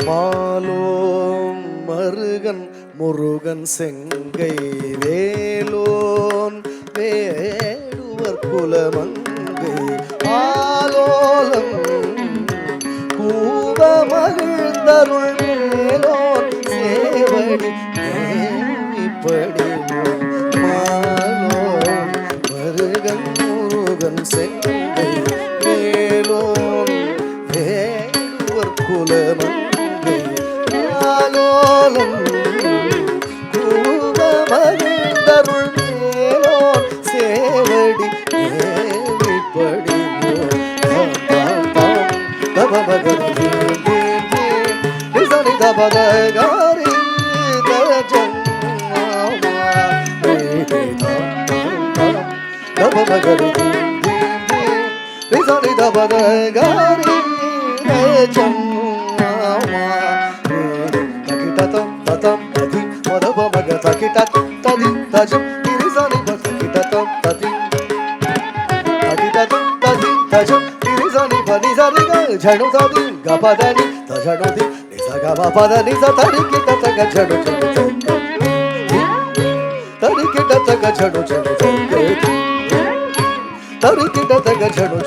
மாலோன் மருகன் முருகன் செங்கை வேலோன் வேடுவர் குலமங்கை ஆலோலம் கூவ மகிழ்ந்தருள் மேலோன் சேவடி படிவோம். மாலோன் மருகன் முருகன் செங்கை வேலோன் வேடுவர் குலமங்கை ஆலோலம் கூவ மகிழ்ந்தருள் மேலோன் சேவடி படிவோம். झड़ो दादी गपदानी तझड़ो दी निसा गवा पदानी सा तड़ी के तक झड़ो झड़ो तड़ी के तक झड़ो झड़ो तड़ी के तक झड़ो